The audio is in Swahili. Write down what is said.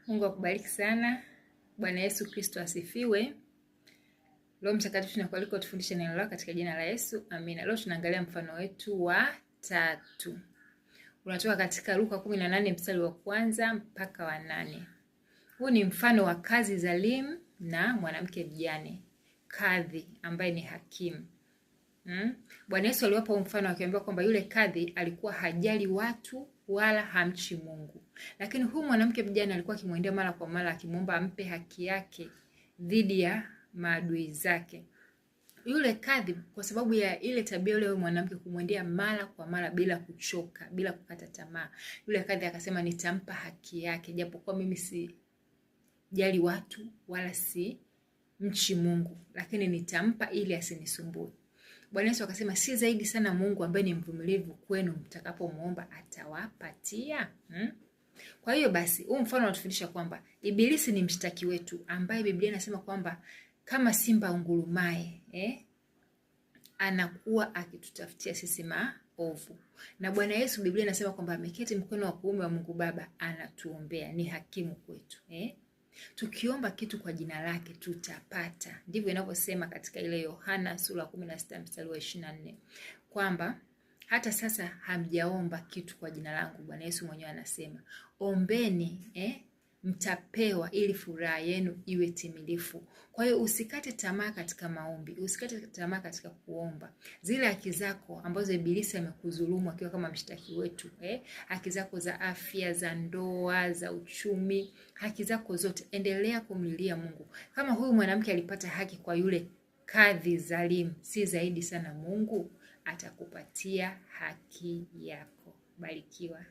Mungu akubariki sana. Bwana Yesu Kristo asifiwe. Roho Mtakatifu tunakualika tufundishe neno lako katika jina la Yesu. Amina. Leo tunaangalia mfano wetu wa 3. Unatoka katika Luka 18 mstari wa 1 mpaka wa 8. Huu ni mfano wa kazi dhalimu na mwanamke mjane. Kadhi ambaye ni hakimu. Bwana Yesu aliwapa mfano akiambia kwamba yule kadhi alikuwa hajali watu wala hamchi Mungu. Lakini huyu mwanamke mjane alikuwa akimwendea mara kwa mara akimuomba ampe haki yake dhidi ya maadui zake. Yule kadhi kwa sababu ya ile tabia yule mwanamke kumwendea mara kwa mara bila kuchoka, bila kukata tamaa. Yule kadhi akasema nitampa haki yake japokuwa mimi si jali watu wala si mchi Mungu, lakini nitampa ili asinisumbue. Bwana Yesu akasema si zaidi sana Mungu ambaye ni mvumilivu kwenu mtakapomuomba atawapatia? Kwa hiyo basi huu mfano unatufundisha kwamba Ibilisi ni mshtaki wetu ambaye Biblia inasema kwamba kama simba ungurumaye, anakuwa akitutafutia sisi maovu. Na Bwana Yesu Biblia inasema kwamba ameketi mkono wa kuume wa Mungu Baba anatuombea, ni hakimu kwetu. Tukiomba kitu kwa jina lake tutapata. Ndivyo inavyosema katika ile Yohana sura 16 mstari wa 24 kwamba hata sasa hamjaomba kitu kwa jina langu. Bwana Yesu mwenyewe anasema ombeni mtapewa ili furaha yenu iwe timilifu. Kwa hiyo usikate tamaa katika maombi, usikate tamaa katika kuomba. Zile haki zako ambazo Ibilisi amekudhulumu akiwa kama mshtaki wetu, haki zako za afya, za ndoa, za uchumi, haki zako zote endelea kumlilia Mungu. Kama huyu mwanamke alipata haki kwa yule kadhi dhalimu, si zaidi sana Mungu atakupatia haki yako. Barikiwa.